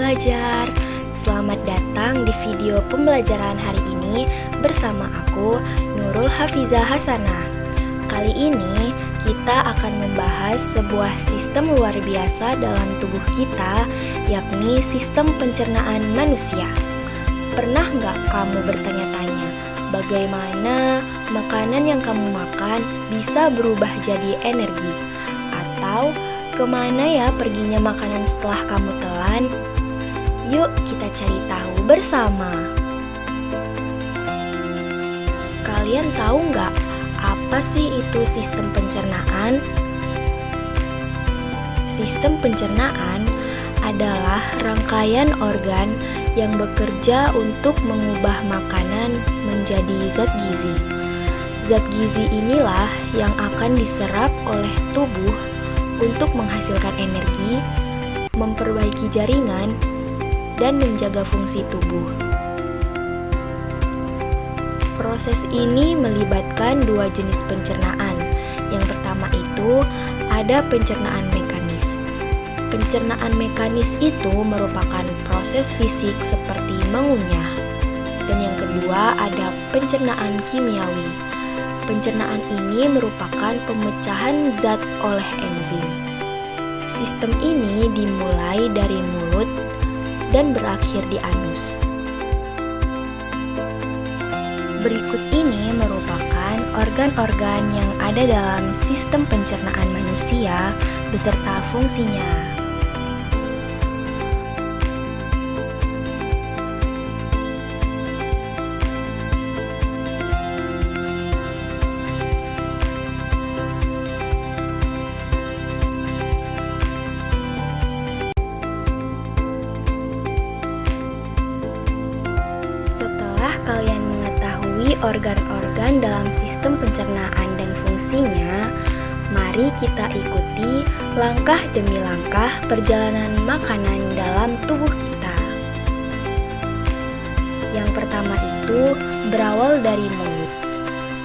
belajar. Selamat datang di video pembelajaran hari ini bersama aku, Nurul Hafizah Hasanah. Kali ini kita akan membahas sebuah sistem luar biasa dalam tubuh kita, yakni sistem pencernaan manusia. Pernah nggak kamu bertanya-tanya, bagaimana makanan yang kamu makan bisa berubah jadi energi? Atau kemana ya perginya makanan setelah kamu telan? Yuk kita cari tahu bersama. Kalian tahu nggak apa sih itu sistem pencernaan? Sistem pencernaan adalah rangkaian organ yang bekerja untuk mengubah makanan menjadi zat gizi. Zat gizi inilah yang akan diserap oleh tubuh untuk menghasilkan energi, memperbaiki jaringan, dan menjaga fungsi tubuh. Proses ini melibatkan dua jenis pencernaan. Yang pertama itu ada pencernaan mekanis. Pencernaan mekanis itu merupakan proses fisik seperti mengunyah. Dan yang kedua ada pencernaan kimiawi. Pencernaan ini merupakan pemecahan zat oleh enzim. Sistem ini dimulai dari mulut dan berakhir di anus. Berikut ini merupakan organ-organ yang ada dalam sistem pencernaan manusia beserta fungsinya. Kalian mengetahui organ-organ dalam sistem pencernaan dan fungsinya, mari kita ikuti langkah demi langkah perjalanan makanan dalam tubuh kita. Yang pertama itu berawal dari mulut.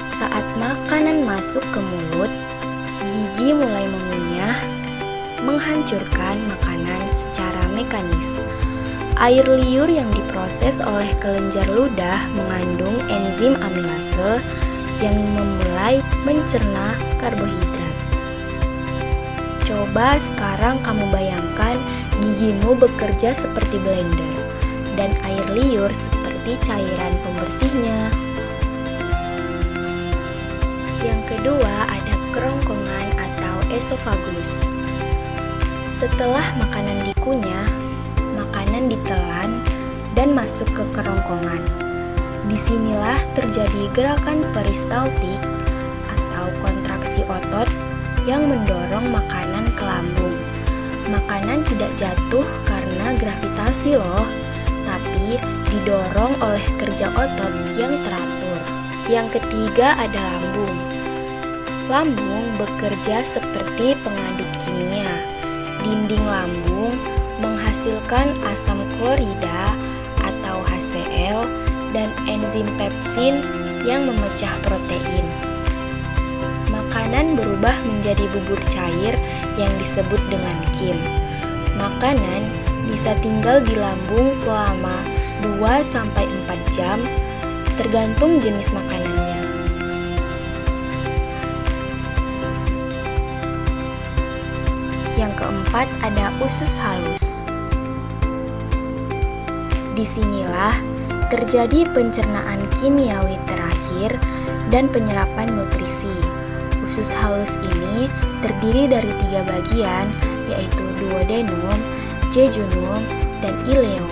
Saat makanan masuk ke mulut, gigi mulai mengunyah, menghancurkan makanan secara mekanis. Air liur yang diproses oleh kelenjar ludah mengandung enzim amilase yang memulai mencerna karbohidrat. Coba sekarang kamu bayangkan gigimu bekerja seperti blender dan air liur seperti cairan pembersihnya. Yang kedua ada kerongkongan atau esofagus. Setelah makanan dikunyah, makanan ditelan dan masuk ke kerongkongan. Disinilah terjadi gerakan peristaltik atau kontraksi otot yang mendorong makanan ke lambung. Makanan tidak jatuh karena gravitasi loh, tapi didorong oleh kerja otot yang teratur. Yang ketiga ada lambung. Lambung bekerja seperti pengaduk kimia. Dinding lambung menghasilkan asam klorida atau HCl dan enzim pepsin yang memecah protein. Makanan berubah menjadi bubur cair yang disebut dengan kim. Makanan bisa tinggal di lambung selama 2-4 jam tergantung jenis makanannya. Yang keempat ada usus halus. Disinilah terjadi pencernaan kimiawi terakhir dan penyerapan nutrisi. Usus halus ini terdiri dari 3 bagian, yaitu duodenum, jejunum, dan ileum.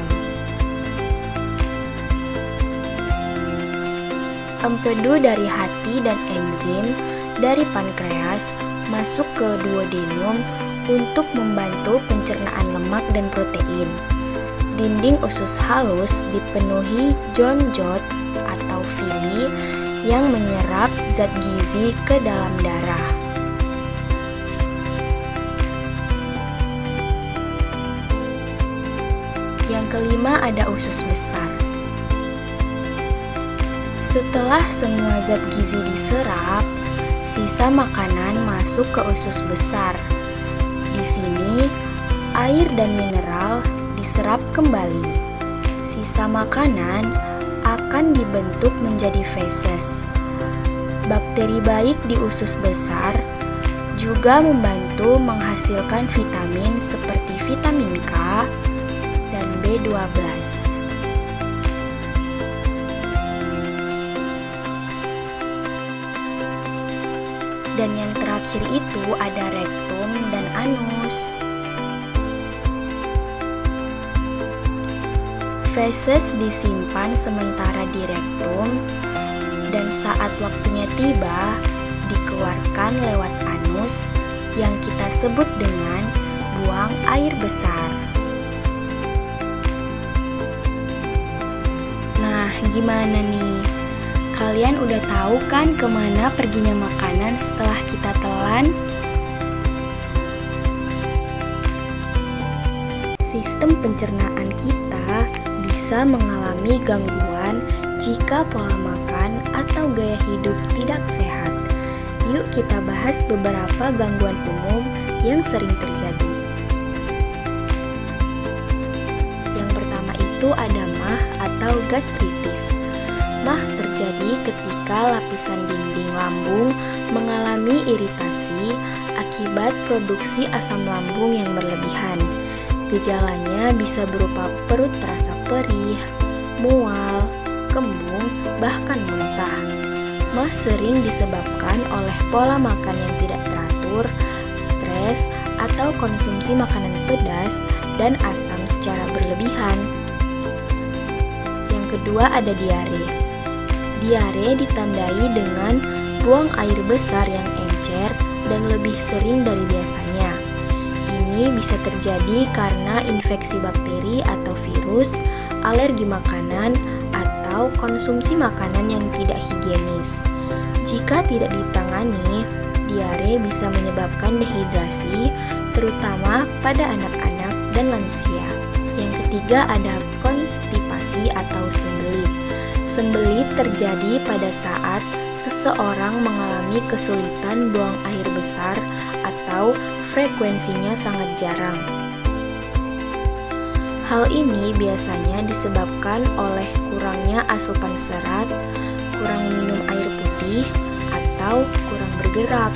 Empedu dari hati dan enzim dari pankreas masuk ke duodenum untuk membantu pencernaan lemak dan protein. Dinding usus halus dipenuhi jonjot atau vili yang menyerap zat gizi ke dalam darah. Yang kelima ada usus besar. Setelah semua zat gizi diserap, sisa makanan masuk ke usus besar. Di sini, air dan mineral diserap kembali. Sisa makanan akan dibentuk menjadi feses. Bakteri baik di usus besar juga membantu menghasilkan vitamin seperti vitamin K dan B12. Dan yang terakhir itu ada rektum dan anus. Feses disimpan sementara di rektum dan saat waktunya tiba dikeluarkan lewat anus yang kita sebut dengan buang air besar. Nah, gimana nih? Kalian udah tahu kan kemana perginya makanan setelah kita telan? Sistem pencernaan kita bisa mengalami gangguan jika pola makan atau gaya hidup tidak sehat. Yuk kita bahas beberapa gangguan umum yang sering terjadi. Yang pertama itu ada MAH atau gastritis. MAH terjadi ketika lapisan dinding lambung mengalami iritasi akibat produksi asam lambung yang berlebihan. Gejalanya bisa berupa perut terasa perih, mual, kembung, bahkan muntah. MAH sering disebabkan oleh pola makan yang tidak teratur, stres, atau konsumsi makanan pedas dan asam secara berlebihan. Yang kedua ada diare. Diare ditandai dengan buang air besar yang encer dan lebih sering dari biasanya. Ini bisa terjadi karena infeksi bakteri atau virus, alergi makanan, atau konsumsi makanan yang tidak higienis. Jika tidak ditangani, diare bisa menyebabkan dehidrasi, terutama pada anak-anak dan lansia. Yang ketiga ada konstipasi atau sembelit. Sembelit terjadi pada saat seseorang mengalami kesulitan buang air besar atau frekuensinya sangat jarang. Hal ini biasanya disebabkan oleh kurangnya asupan serat, kurang minum air putih, atau kurang bergerak.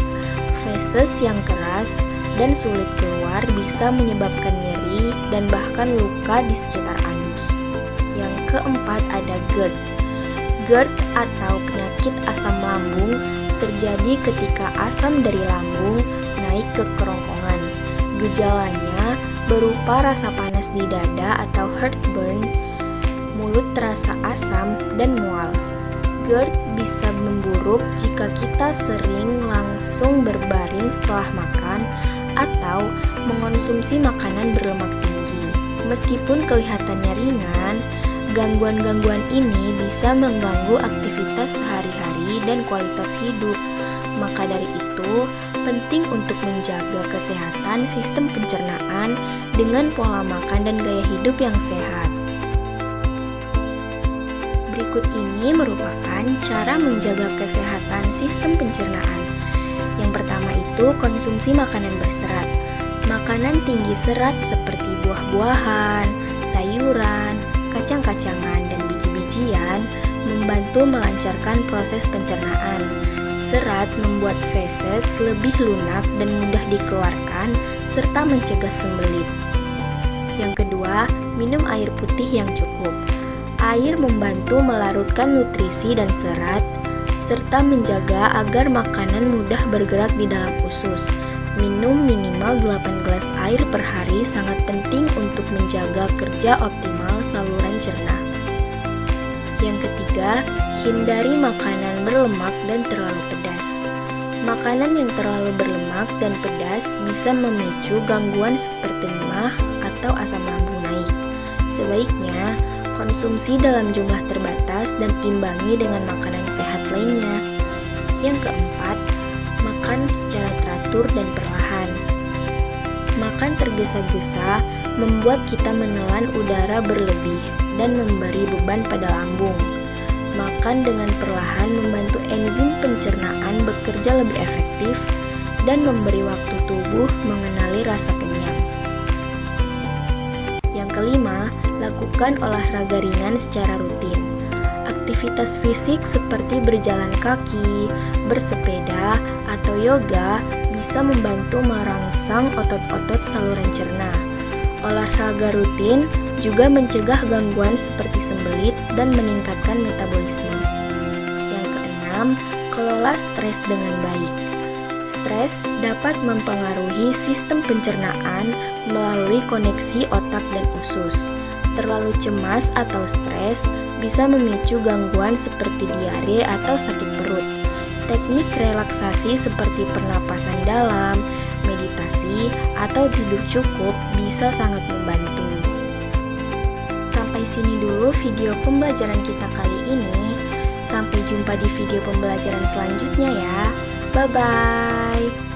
Feses yang keras dan sulit keluar bisa menyebabkan nyeri dan bahkan luka di sekitar anus. Yang keempat ada GERD. GERD atau penyakit asam lambung terjadi ketika asam dari lambung naik ke kerongkongan. Gejalanya berupa rasa panas di dada atau heartburn, mulut terasa asam, dan mual. GERD bisa memburuk jika kita sering langsung berbaring setelah makan atau mengonsumsi makanan berlemak tinggi. Meskipun kelihatannya ringan, gangguan-gangguan ini bisa mengganggu aktivitas sehari-hari dan kualitas hidup. Maka dari itu, penting untuk menjaga kesehatan sistem pencernaan dengan pola makan dan gaya hidup yang sehat. Berikut ini merupakan cara menjaga kesehatan sistem pencernaan. Yang pertama itu konsumsi makanan berserat. Makanan tinggi serat seperti buah-buahan, sayuran, kacang-kacangan, dan biji-bijian membantu melancarkan proses pencernaan. Serat membuat feses lebih lunak dan mudah dikeluarkan serta mencegah sembelit. Yang kedua, minum air putih yang cukup. Air membantu melarutkan nutrisi dan serat serta menjaga agar makanan mudah bergerak di dalam usus. Minum minimal 8 gelas air per hari sangat penting untuk menjaga kerja optimal saluran cerna. Yang ketiga, hindari makanan berlemak dan terlalu pedas. Makanan yang terlalu berlemak dan pedas bisa memicu gangguan seperti MAH atau asam lambung naik. Sebaiknya, konsumsi dalam jumlah terbatas dan imbangi dengan makanan sehat lainnya. Yang keempat, makan secara teratur dan perlahan. Makan tergesa-gesa membuat kita menelan udara berlebih dan memberi beban pada lambung. Makan dengan perlahan membantu enzim pencernaan bekerja lebih efektif dan memberi waktu tubuh mengenali rasa kenyang. Yang kelima, Lakukan olahraga ringan secara rutin. Aktivitas fisik seperti berjalan kaki, bersepeda, atau yoga bisa membantu merangsang otot-otot saluran cerna. Olahraga rutin juga mencegah gangguan seperti sembelit dan meningkatkan metabolisme. Yang keenam, kelola stres dengan baik. Stres dapat mempengaruhi sistem pencernaan melalui koneksi otak dan usus. Terlalu cemas atau stres bisa memicu gangguan seperti diare atau sakit perut. Teknik relaksasi seperti pernapasan dalam, meditasi, atau tidur cukup bisa sangat membantu. Sampai sini dulu video pembelajaran kita kali ini. Sampai jumpa di video pembelajaran selanjutnya ya. Bye-bye.